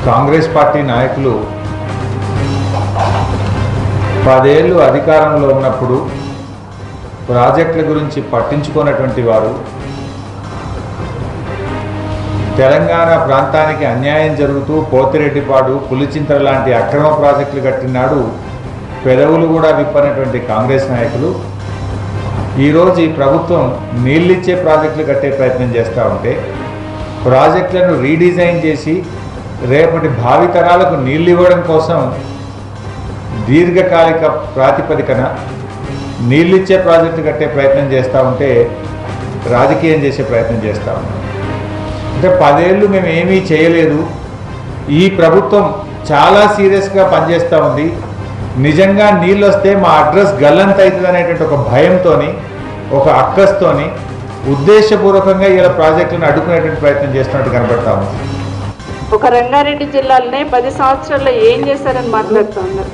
Congress party నాయకులు 10 ఏళ్ళు అధికారంలో ఉన్నప్పుడు ప్రాజెక్టుల గురించి పట్టించుకున్నటువంటి వారు తెలంగాణ ప్రాంతానికి అన్యాయం జరుగుతూ పోతిరెడ్డిపాడు పులిచింతల లాంటి అక్రమ ప్రాజెక్టులు కట్టినాడు పెదవులు కూడా విప్పనటువంటి కాంగ్రెస్ నాయకులు ఈరోజు ఈ ప్రభుత్వం నీళ్ళిచ్చే ప్రాజెక్టులు కట్టే ప్రయత్నం చేస్తూ ఉంటే ప్రాజెక్టులను రీడిజైన్ చేసి రేపటి భావితరాలకు నీళ్ళు ఇవ్వడం కోసం దీర్ఘకాలిక ప్రాతిపదికన నీళ్ళిచ్చే ప్రాజెక్టు కట్టే ప్రయత్నం చేస్తూ ఉంటే రాజకీయం చేసే ప్రయత్నం చేస్తూ ఉన్నాం. అంటే 10 ఏళ్ళు మేము ఏమీ చేయలేదు, ఈ ప్రభుత్వం చాలా సీరియస్గా పనిచేస్తూ ఉంది, నిజంగా నీళ్ళు వస్తే మా అడ్రస్ గల్లంత అవుతుంది అనేటువంటి ఒక భయంతో ఒక అక్కస్తోని ఉద్దేశపూర్వకంగా ఇలా ప్రాజెక్టులను అడ్డుకునేటువంటి ప్రయత్నం చేస్తున్నట్టు కనబడతా ఉంది. ఒక రంగారెడ్డి జిల్లాలోనే 10 సంవత్సరాల్లో ఏం చేశారని మాట్లాడుతూ ఉన్నారు.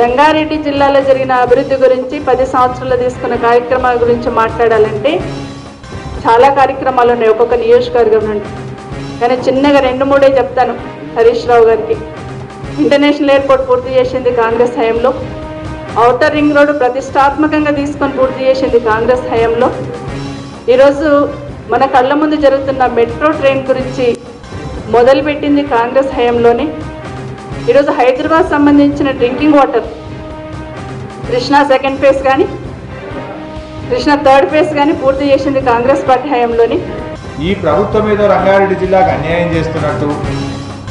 రంగారెడ్డి జిల్లాలో జరిగిన అభివృద్ధి గురించి 10 సంవత్సరాల్లో తీసుకున్న కార్యక్రమాల గురించి మాట్లాడాలంటే చాలా కార్యక్రమాలు ఉన్నాయి ఒక్కొక్క నియోజకవర్గం నుండి. కానీ చిన్నగా 2-3 చెప్తాను. హరీష్ రావు గారికి ఇంటర్నేషనల్ ఎయిర్పోర్ట్ పూర్తి చేసింది కాంగ్రెస్ హయాంలో. ఔటర్ రింగ్ రోడ్డు ప్రతిష్టాత్మకంగా తీసుకొని పూర్తి చేసింది కాంగ్రెస్ హయాంలో. ఈరోజు మన కళ్ళ ముందు జరుగుతున్న మెట్రో ట్రైన్ గురించి మొదలుపెట్టింది కాంగ్రెస్ హయాంలోనే. ఈరోజు హైదరాబాద్ సంబంధించిన drinking water Krishna 2nd phase కానీ కృష్ణా 3rd ఫేజ్ కానీ పూర్తి చేసింది కాంగ్రెస్ పార్టీ హయాంలోని. ఈ ప్రభుత్వం ఏదో రంగారెడ్డి జిల్లాకు అన్యాయం చేస్తున్నట్టు,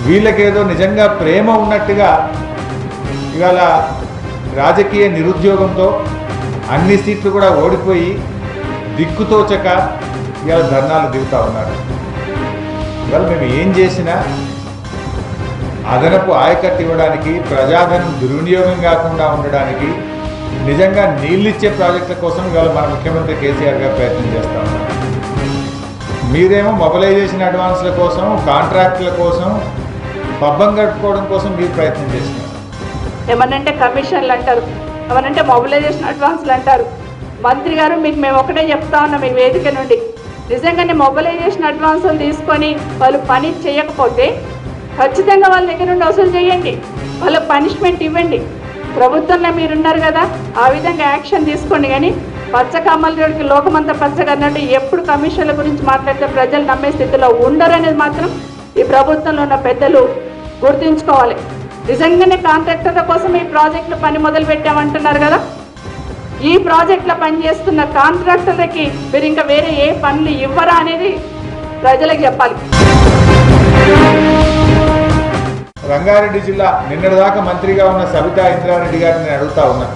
వీళ్ళకేదో నిజంగా ప్రేమ ఉన్నట్టుగా ఇవాళ రాజకీయ నిరుద్యోగంతో అన్ని సీట్లు కూడా ఓడిపోయి దిక్కుతోచక ఇవాళ ధర్నాలు దిగుతూ ఉన్నారు. ఇవాళ మేము ఏం చేసినా అదనపు ఆయకట్టు ఇవ్వడానికి, ప్రజాధనం దుర్వినియోగం కాకుండా ఉండడానికి, నిజంగా నీళ్ళిచ్చే ప్రాజెక్టుల కోసం ఇవాళ మన ముఖ్యమంత్రి కేసీఆర్ గారు ప్రయత్నం చేస్తూ ఉన్నారు. మీరేమో మొబిలైజేషన్ అడ్వాన్స్ల కోసం, కాంట్రాక్టుల కోసం, పబ్బం గడుపుకోవడం కోసం మీరు ప్రయత్నం చేస్తున్నారు. ఏమనంటే కమిషన్లు అంటారు, ఏమనంటే మొబిలైజేషన్ అడ్వాన్స్లు అంటారు. మంత్రి గారు మీకు మేము ఒకటే చెప్తా ఉన్నాం ఈ వేదిక నుండి, నిజంగానే మొబిలైజేషన్ అడ్వాన్సులు తీసుకొని వాళ్ళు పని చేయకపోతే ఖచ్చితంగా వాళ్ళ దగ్గర నుండి వసూలు చేయండి, వాళ్ళకి పనిష్మెంట్ ఇవ్వండి. ప్రభుత్వంలో మీరున్నారు కదా, ఆ విధంగా యాక్షన్ తీసుకోండి. కానీ పచ్చకమ్మలకి లోకమంతా పచ్చగా అన్నట్టు ఎప్పుడు కమిషన్ల గురించి మాట్లాడితే ప్రజలు నమ్మే స్థితిలో ఉండరు అనేది మాత్రం ఈ ప్రభుత్వంలో ఉన్న పెద్దలు గుర్తుంచుకోవాలి. నిజంగానే కాంట్రాక్టర్ల కోసం ఈ ప్రాజెక్టులు పని మొదలు పెట్టామంటున్నారు కదా, ఈ ప్రాజెక్టులో పనిచేస్తున్న కాంట్రాక్టర్లకి మీరు ఇంకా వేరే ఏ పనులు ఇవ్వరా అనేది ప్రజలకు చెప్పాలి. రంగారెడ్డి జిల్లా నిన్నటిదాకా మంత్రిగా ఉన్న సబితా ఇంద్రారెడ్డి గారిని నేను అడుగుతా ఉన్నా.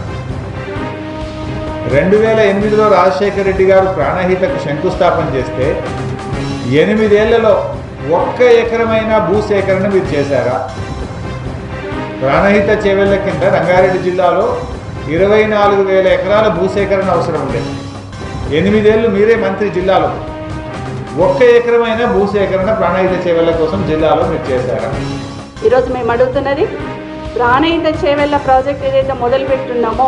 2008లో రాజశేఖర రెడ్డి గారు ప్రాణహితకు శంకుస్థాపన చేస్తే 8 ఏళ్లలో 1 ఎకరమైనా భూసేకరణ మీరు చేశారా? ప్రాణహిత చేవెళ్ల కింద రంగారెడ్డి జిల్లాలో 24,000 ఎకరాల భూసేకరణ అవసరం ఉండేది. 8 ఏళ్ళు మీరే మంత్రి, జిల్లాలో 1 ఎకరమైనా భూసేకరణ ప్రాణహిత చేవెళ్ల కోసం జిల్లాలో మీరు చేశారా? ఈరోజు మేము అడుగుతున్నది, ప్రాణహిత చేవెళ్ల ప్రాజెక్ట్ ఏదైతే మొదలు పెట్టున్నామో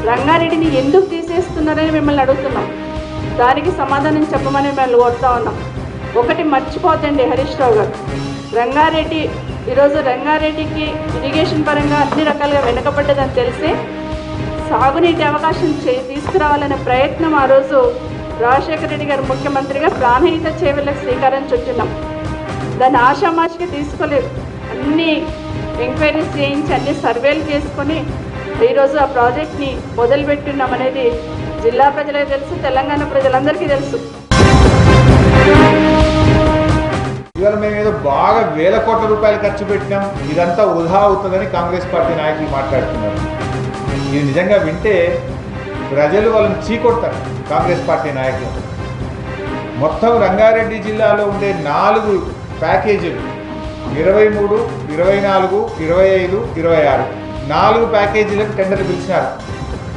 రంగారెడ్డిని ఎందుకు తీసేస్తున్నారని మిమ్మల్ని అడుగుతున్నాం. దానికి సమాధానం చెప్పమని మిమ్మల్ని కోరుతా ఉన్నాం. ఒకటి మర్చిపోతండి హరీష్ రావు గారు, రంగారెడ్డి ఈరోజు రంగారెడ్డికి ఇరిగేషన్ పరంగా అన్ని రకాలుగా వెనుకబడ్డదని తెలిసే సాగునీటి అవకాశం తీసుకురావాలనే ప్రయత్నం ఆ రోజు రాజశేఖర రెడ్డి గారు ముఖ్యమంత్రిగా ప్రాణహిత చేవెళ్లకు శ్రీకారం చుట్టినాం. దాన్ని ఆషామాషిగా తీసుకోలేదు, అన్ని ఎంక్వైరీస్ చేయించి అన్ని సర్వేలు చేసుకొని ఈరోజు ఆ ప్రాజెక్ట్ని మొదలుపెట్టున్నాం అనేది జిల్లా ప్రజలకు తెలుసు, తెలంగాణ ప్రజలందరికీ తెలుసు. ఇవాళ మేము ఏదో బాగా వేల కోట్ల రూపాయలు ఖర్చు పెట్టినాం, ఇదంతా వృధా అవుతుందని కాంగ్రెస్ పార్టీ నాయకులు మాట్లాడుతున్నారు. ఇది నిజంగా వింటే ప్రజలు వాళ్ళని చీకొడతారు. కాంగ్రెస్ పార్టీ నాయకులు మొత్తం రంగారెడ్డి జిల్లాలో ఉండే 4 ప్యాకేజీలు 23, 24, 25, 26 4 ప్యాకేజీలకు టెండర్లు పిలిచినారు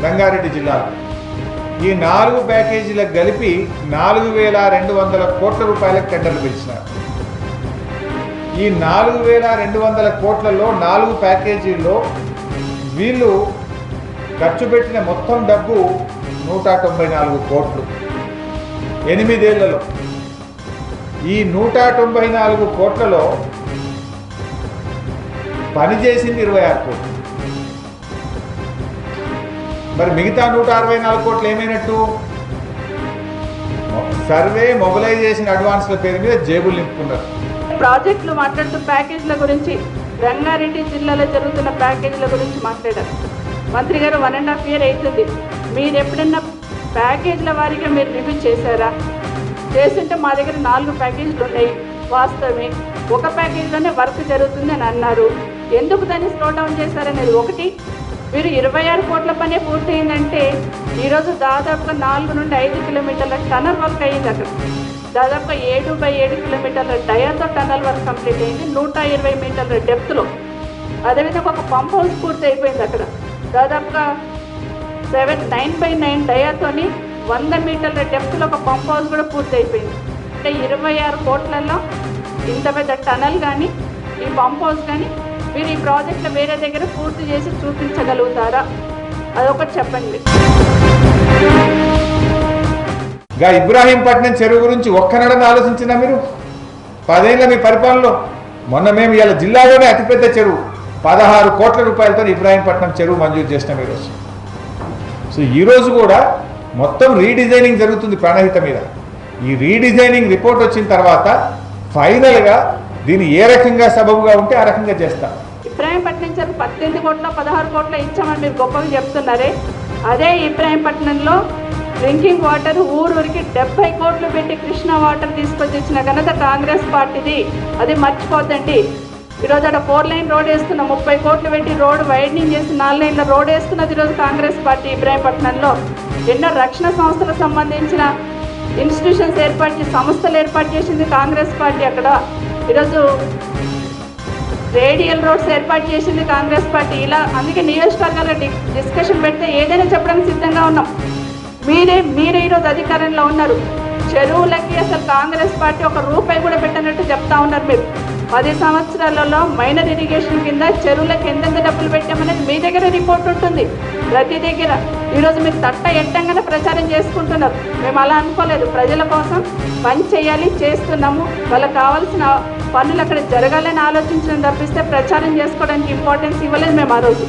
రంగారెడ్డి జిల్లాలో. ఈ 4 ప్యాకేజీలకు కలిపి 4,200 కోట్ల రూపాయలకు టెండర్లు పిలిచినారు. ఈ 4,200 కోట్లలో 4 ప్యాకేజీల్లో వీళ్ళు ఖర్చు పెట్టిన మొత్తం డబ్బు 194 కోట్లు 8 ఏళ్లలో. ఈ 194 కోట్లలో పనిచేసింది 26 కోట్లు. మరి మిగతా 164 కోట్లు ఏమైనట్టు? సర్వే, మొబిలైజేషన్, అడ్వాన్స్ల పేరు మీద జేబులు నింపుకున్నారు. ప్రాజెక్టులు మాట్లాడుతూ ప్యాకేజీల గురించి, రంగారెడ్డి జిల్లాలో జరుగుతున్న ప్యాకేజీల గురించి మాట్లాడారు. మంత్రి గారు 1.5 year అవుతుంది. మీరు ఎప్పుడన్నా ప్యాకేజీల వారీగా మీరు రివ్యూ చేశారా? చేస్తుంటే మా దగ్గర 4 ప్యాకేజీలు ఉన్నాయి. వాస్తవమే, ఒక ప్యాకేజీలోనే వర్క్ జరుగుతుంది అని అన్నారు. ఎందుకు దాన్ని స్లో డౌన్ చేశారనేది ఒకటి. మీరు 26 కోట్ల పనే పూర్తయిందంటే ఈరోజు దాదాపుగా 4 నుండి 5 కిలోమీటర్ల టనల్ వర్క్ అయ్యింది. అక్కడ దాదాపుగా 7/7 కిలోమీటర్ల డయాతో టనల్ వర్క్ కంప్లీట్ అయింది, 120 మీటర్ల డెప్త్లో. అదేవిధంగా ఒక పంప్ హౌస్ పూర్తి అయిపోయింది. అక్కడ దాదాపుగా 9/9 డయాతోని 100 మీటర్ల డెప్త్లో ఒక పంప్ హౌస్ కూడా పూర్తి అయిపోయింది. అంటే 26 కోట్లలో ఇంత పెద్ద టనల్ కానీ, ఈ పంప్ హౌస్ కానీ మీరు ఈ ప్రాజెక్టులు వేరే దగ్గర పూర్తి చేసి చూపించగలుగుతారా? అదొకటి చెప్పండి. ఇబ్రాహీంపట్నం చెరువు గురించి ఒక్కనడని ఆలోచించినా మీరు? 10 ఏళ్ళ మీ పరిపాలనలో మొన్న మేము ఇలా జిల్లాలోనే అతిపెద్ద చెరువు 16 కోట్ల రూపాయలతో ఇబ్రాహీంపట్నం చెరువు మంజూరు చేసినాం ఈరోజు. సో ఈరోజు కూడా మొత్తం రీడిజైనింగ్ జరుగుతుంది ప్రాణహిత మీద. ఈ రీడిజైనింగ్ రిపోర్ట్ వచ్చిన తర్వాత ఫైనల్గా దీన్ని ఏ రకంగా సబబుగా ఉంటే ఆ రకంగా చేస్తాం. ఇబ్రాహీంపట్నం చెరువు 18 కోట్ల 16 కోట్ల ఇచ్చామని మీరు గొప్పగా చెప్తున్నారే, అదే ఇబ్రాహీంపట్నంలో డ్రింకింగ్ వాటర్ ఊరూరికి 70 కోట్లు పెట్టి కృష్ణా వాటర్ తీసుకొచ్చి ఇచ్చిన ఘనత కాంగ్రెస్ పార్టీది. అది మర్చిపోద్దండి. ఈరోజు అక్కడ 4 లైన్ రోడ్ వేస్తున్న 30 కోట్లు పెట్టి రోడ్ వైడనింగ్ చేసి 4 లైన్ల రోడ్ వేస్తున్నది ఈరోజు కాంగ్రెస్ పార్టీ. ఇబ్రాహీంపట్నంలో ఎన్నో రక్షణ సంస్థలకు సంబంధించిన ఇన్స్టిట్యూషన్స్ సంస్థలు ఏర్పాటు చేసింది కాంగ్రెస్ పార్టీ. అక్కడ ఈరోజు రేడియల్ రోడ్స్ ఏర్పాటు చేసింది కాంగ్రెస్ పార్టీ. ఇలా అందుకే నియోజకవర్గాల డిస్కషన్ పెడితే ఏదైనా చెప్పడానికి సిద్ధంగా ఉన్నాం. మీరే ఈరోజు అధికారంలో ఉన్నారు. చెరువులకి అసలు కాంగ్రెస్ పార్టీ ఒక రూపాయి కూడా పెట్టనట్టు చెప్తా ఉన్నారు. మీరు 10 సంవత్సరాలలో మైనర్ ఇరిగేషన్ కింద చెరువులకు ఎంతెంత డబ్బులు పెట్టామనేది మీ దగ్గర రిపోర్ట్ ఉంటుంది ప్రతి దగ్గర. ఈరోజు మీరు తట్ట ఎట్టంగానే ప్రచారం చేసుకుంటున్నారు. మేము అలా అనుకోలేదు. ప్రజల కోసం పని చేయాలి, చేస్తున్నాము. వాళ్ళకి కావాల్సిన పనులు అక్కడ జరగాలని ఆలోచించడం తప్పిస్తే ప్రచారం చేసుకోవడానికి ఇంపార్టెన్స్ ఇవ్వలేదు మేము ఆ రోజు.